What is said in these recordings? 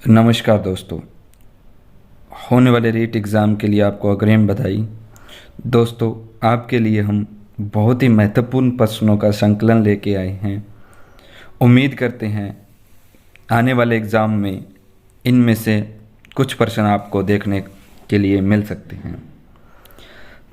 नमस्कार दोस्तों, होने वाले रीट एग्ज़ाम के लिए आपको अग्रिम बधाई। दोस्तों, आपके लिए हम बहुत ही महत्वपूर्ण प्रश्नों का संकलन लेके आए हैं। उम्मीद करते हैं आने वाले एग्ज़ाम में इनमें से कुछ प्रश्न आपको देखने के लिए मिल सकते हैं।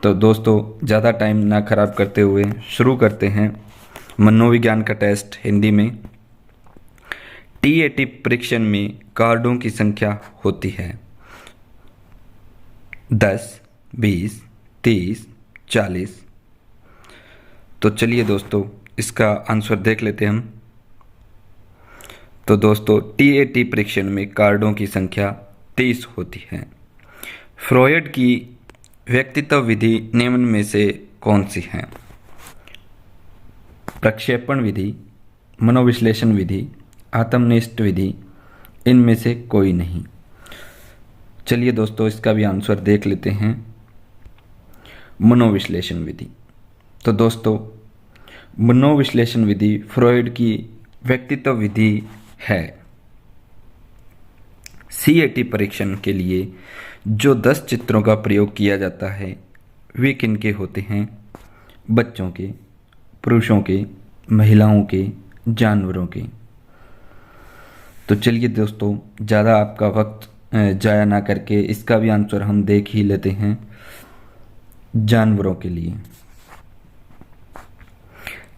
तो दोस्तों, ज़्यादा टाइम ना खराब करते हुए शुरू करते हैं मनोविज्ञान का टेस्ट हिंदी में। टीएटी परीक्षण में कार्डों की संख्या होती है 10, 20, 30, 40। तो चलिए दोस्तों, इसका आंसर देख लेते हैं हम। तो दोस्तों, टीएटी परीक्षण में कार्डों की संख्या 30 होती है। फ्रॉयड की व्यक्तित्व विधि निम्न में से कौन सी है? प्रक्षेपण विधि, मनोविश्लेषण विधि, आत्मनिष्ठ विधि, इनमें से कोई नहीं। चलिए दोस्तों, इसका भी आंसर देख लेते हैं। मनोविश्लेषण विधि। तो दोस्तों, मनोविश्लेषण विधि फ्रॉयड की व्यक्तित्व विधि है। सीएटी परीक्षण के लिए जो 10 चित्रों का प्रयोग किया जाता है वे किनके होते हैं? बच्चों के, पुरुषों के, महिलाओं के, जानवरों के। तो चलिए दोस्तों, ज़्यादा आपका वक्त जाया ना करके इसका भी आंसर हम देख ही लेते हैं। जानवरों के लिए।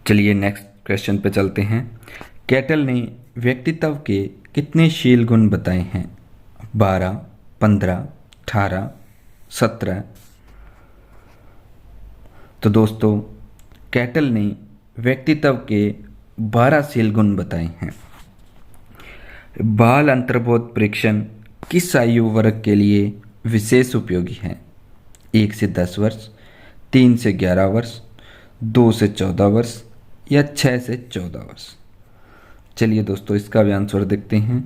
चलिए नेक्स्ट क्वेश्चन पे चलते हैं। कैटल ने व्यक्तित्व के कितने शील गुण बताए हैं? 12, 15, 18, 17। तो दोस्तों, कैटल ने व्यक्तित्व के 12 शील गुण बताए हैं। बाल अंतर्बोध परीक्षण किस आयु वर्ग के लिए विशेष उपयोगी है? 1 से 10 वर्ष, 3 से 11 वर्ष, 2 से 14 वर्ष या 6 से 14 वर्ष। चलिए दोस्तों, इसका भी आंसर देखते हैं।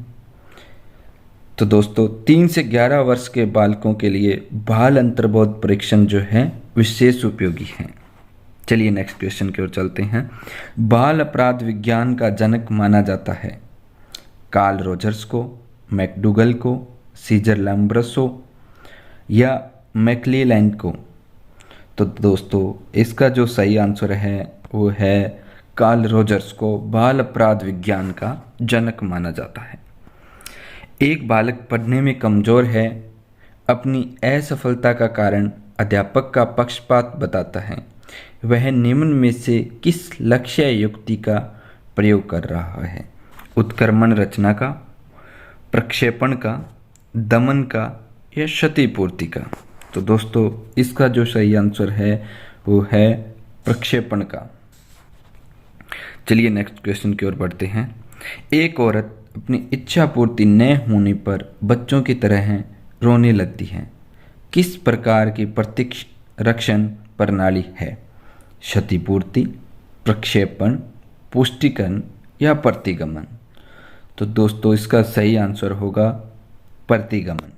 तो दोस्तों, 3 से 11 वर्ष के बालकों के लिए बाल अंतर्बोध परीक्षण जो है विशेष उपयोगी है। चलिए नेक्स्ट क्वेश्चन की ओर चलते हैं। बाल अपराध विज्ञान का जनक माना जाता है कार्ल रोजर्स को, मैकडूगल को, सीजर लैम्ब्रसो या मैक्लेलैंड को। तो दोस्तों, इसका जो सही आंसर है वो है कार्ल रोजर्स को बाल अपराध विज्ञान का जनक माना जाता है। एक बालक पढ़ने में कमज़ोर है, अपनी असफलता का कारण अध्यापक का पक्षपात बताता है। वह निम्न में से किस लक्ष्य युक्ति का प्रयोग कर रहा है? उत्क्रमण रचना का, प्रक्षेपण का, दमन का या क्षतिपूर्ति का। तो दोस्तों, इसका जो सही आंसर है वो है प्रक्षेपण का। चलिए नेक्स्ट क्वेश्चन की ओर बढ़ते हैं। एक औरत अपनी इच्छा पूर्ति न होने पर बच्चों की तरह रोने लगती है। किस प्रकार की प्रतिरक्षण प्रणाली है? क्षतिपूर्ति, प्रक्षेपण, पुष्टिकरण या प्रतिगमन। तो दोस्तों, इसका सही आंसर होगा प्रतिगमन।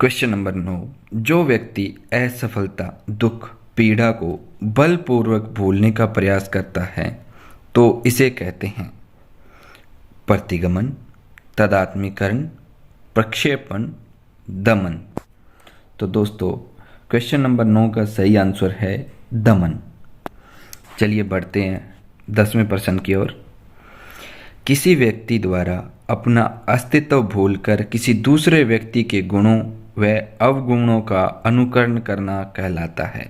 Question number 9। जो व्यक्ति असफलता, दुख, पीड़ा को बलपूर्वक भूलने का प्रयास करता है तो इसे कहते हैं प्रतिगमन, तादात्म्यकरण, प्रक्षेपण, दमन। तो दोस्तों, क्वेश्चन नंबर 9 का सही आंसर है दमन। चलिए बढ़ते हैं 10वें प्रश्न की ओर। किसी व्यक्ति द्वारा अपना अस्तित्व भूलकर किसी दूसरे व्यक्ति के गुणों व अवगुणों का अनुकरण करना कहलाता है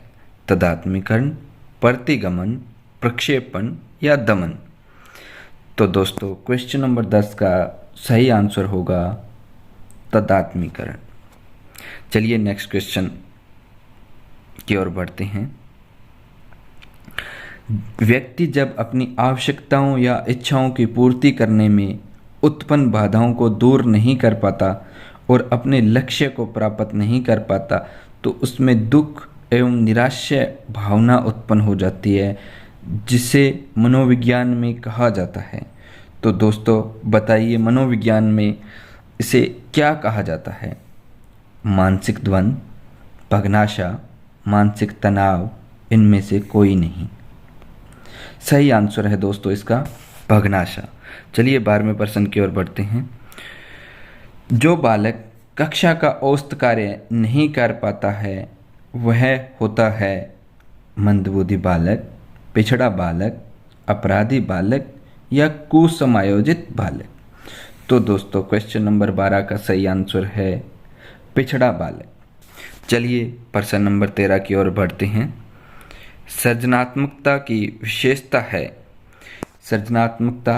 तादात्म्यकरण, प्रतिगमन, प्रक्षेपण या दमन। तो दोस्तों, क्वेश्चन नंबर 10 का सही आंसर होगा तादात्म्यकरण। चलिए नेक्स्ट क्वेश्चन की ओर बढ़ते हैं। व्यक्ति जब अपनी आवश्यकताओं या इच्छाओं की पूर्ति करने में उत्पन्न बाधाओं को दूर नहीं कर पाता और अपने लक्ष्य को प्राप्त नहीं कर पाता तो उसमें दुख एवं निराशा भावना उत्पन्न हो जाती है, जिसे मनोविज्ञान में कहा जाता है। तो दोस्तों, बताइए मनोविज्ञान में इसे क्या कहा जाता है? मानसिक द्वंद्व, भग्नाशा, मानसिक तनाव, इनमें से कोई नहीं। सही आंसर है दोस्तों इसका भग्नाशा। चलिए 12वें प्रश्न की ओर बढ़ते हैं। जो बालक कक्षा का औसत कार्य नहीं कर पाता है वह होता है मंदबुद्धि बालक, पिछड़ा बालक, अपराधी बालक या कुसमायोजित बालक। तो दोस्तों क्वेश्चन नंबर 12 का सही आंसर है पिछड़ा बालक। चलिए प्रश्न नंबर 13 की ओर बढ़ते हैं। सृजनात्मकता की विशेषता है। सृजनात्मकता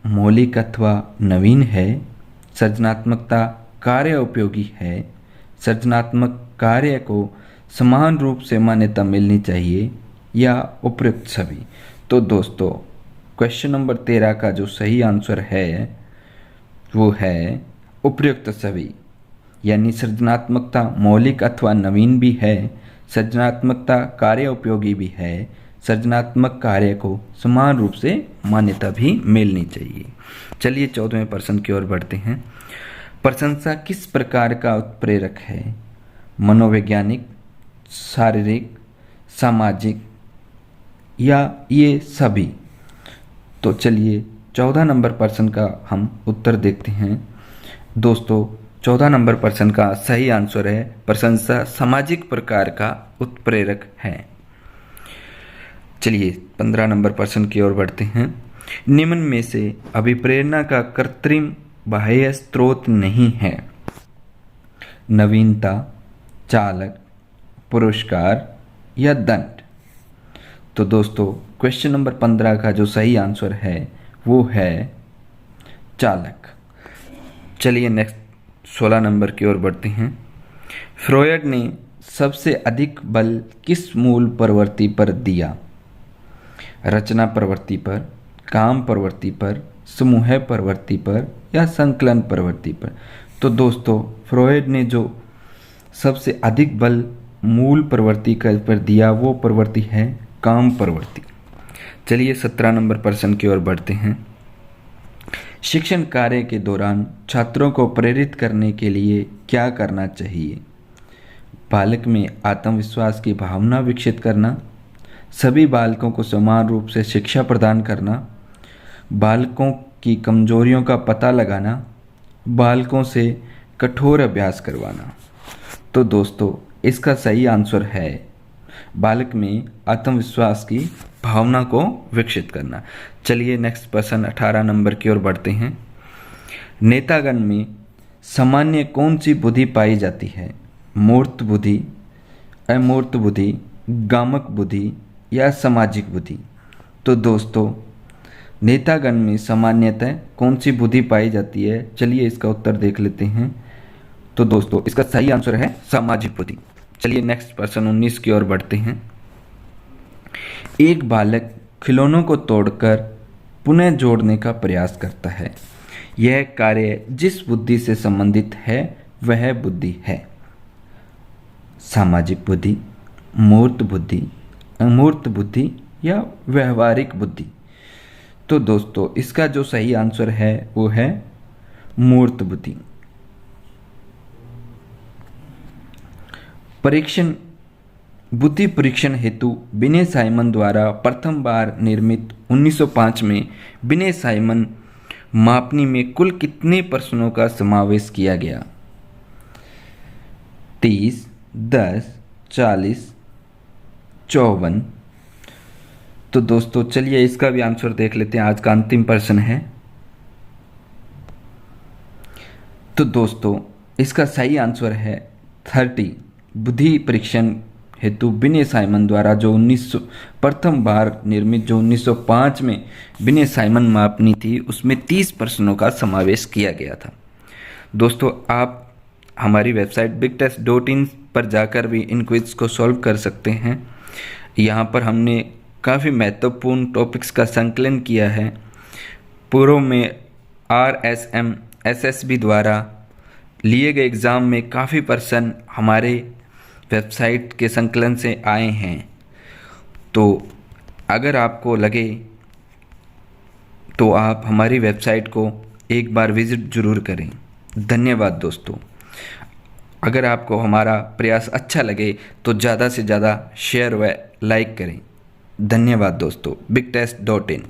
मौलिक अथवा नवीन है। सृजनात्मकता कार्य उपयोगी है। सृजनात्मक कार्य को समान रूप से मान्यता मिलनी चाहिए या उपयुक्त सभी। तो दोस्तों क्वेश्चन नंबर 13 का जो सही आंसर है वो है उपयुक्त सभी, यानी सृजनात्मकता मौलिक अथवा नवीन भी है, सृजनात्मकता कार्य उपयोगी भी है, सृजनात्मक कार्य को समान रूप से मान्यता भी मिलनी चाहिए। चलिए 14वें प्रश्न की ओर बढ़ते हैं। प्रशंसा किस प्रकार का उत्प्रेरक है? मनोवैज्ञानिक, शारीरिक, सामाजिक या ये सभी? तो चलिए 14 नंबर प्रश्न का हम उत्तर देखते हैं। दोस्तों 14 नंबर प्रश्न का सही आंसर है प्रशंसा सामाजिक प्रकार का उत्प्रेरक है। चलिए 15 नंबर प्रश्न की ओर बढ़ते हैं। निम्न में से अभिप्रेरणा का कृत्रिम बाह्य स्रोत नहीं है। नवीनता, चालक, पुरस्कार या दंड? तो दोस्तों क्वेश्चन नंबर 15 का जो सही आंसर है वो है चालक। चलिए नेक्स्ट 16 नंबर की ओर बढ़ते हैं। फ्रॉयड ने सबसे अधिक बल किस मूल प्रवृत्ति पर दिया? रचना प्रवृत्ति पर, काम प्रवृत्ति पर, समूह प्रवृत्ति पर या संकलन प्रवृत्ति पर? तो दोस्तों फ्रॉयड ने जो सबसे अधिक बल मूल प्रवृत्ति पर दिया वो प्रवृत्ति है काम प्रवृत्ति। चलिए 17 नंबर प्रश्न की ओर बढ़ते हैं। शिक्षण कार्य के दौरान छात्रों को प्रेरित करने के लिए क्या करना चाहिए? बालक में आत्मविश्वास की भावना विकसित करना, सभी बालकों को समान रूप से शिक्षा प्रदान करना, बालकों की कमजोरियों का पता लगाना, बालकों से कठोर अभ्यास करवाना। तो दोस्तों इसका सही आंसर है बालक में आत्मविश्वास की भावना को विकसित करना। चलिए नेक्स्ट प्रश्न 18 नंबर की ओर बढ़ते हैं। नेतागण में सामान्य कौन सी बुद्धि पाई जाती है? मूर्त बुद्धि, अमूर्त बुद्धि, गामक बुद्धि या सामाजिक बुद्धि? तो दोस्तों नेतागण में सामान्यतः कौन सी बुद्धि पाई जाती है? चलिए इसका उत्तर देख लेते हैं। तो दोस्तों इसका सही आंसर है सामाजिक बुद्धि। चलिए नेक्स्ट प्रश्न 19 की ओर बढ़ते हैं। एक बालक खिलौनों को तोड़कर पुनः जोड़ने का प्रयास करता है। यह कार्य जिस बुद्धि से संबंधित है वह बुद्धि है सामाजिक बुद्धि, मूर्त बुद्धि, अमूर्त बुद्धि या व्यवहारिक बुद्धि? तो दोस्तों इसका जो सही आंसर है वो है मूर्त बुद्धि। परीक्षण बुद्धि परीक्षण हेतु विनय साइमन द्वारा प्रथम बार निर्मित 1905 में विनय साइमन मापनी में कुल कितने प्रश्नों का समावेश किया गया? 30, 10, 40, 54? तो दोस्तों चलिए इसका भी आंसर देख लेते हैं। आज का अंतिम प्रश्न है। तो दोस्तों इसका सही आंसर है 30। बुद्धि परीक्षण हेतु विनय साइमन द्वारा जो प्रथम बार निर्मित जो 1905 में विनय साइमन मापनी थी उसमें 30 प्रश्नों का समावेश किया गया था। दोस्तों आप हमारी वेबसाइट bigtest.in पर जाकर भी इन क्विज को सॉल्व कर सकते हैं। यहाँ पर हमने काफ़ी महत्वपूर्ण टॉपिक्स का संकलन किया है। पूर्व में RSM SSB द्वारा लिए गए एग्ज़ाम में काफ़ी प्रश्न हमारे वेबसाइट के संकलन से आए हैं। तो अगर आपको लगे तो आप हमारी वेबसाइट को एक बार विज़िट ज़रूर करें। धन्यवाद दोस्तों। अगर आपको हमारा प्रयास अच्छा लगे तो ज़्यादा से ज़्यादा शेयर व लाइक करें। धन्यवाद दोस्तों। bigtest.in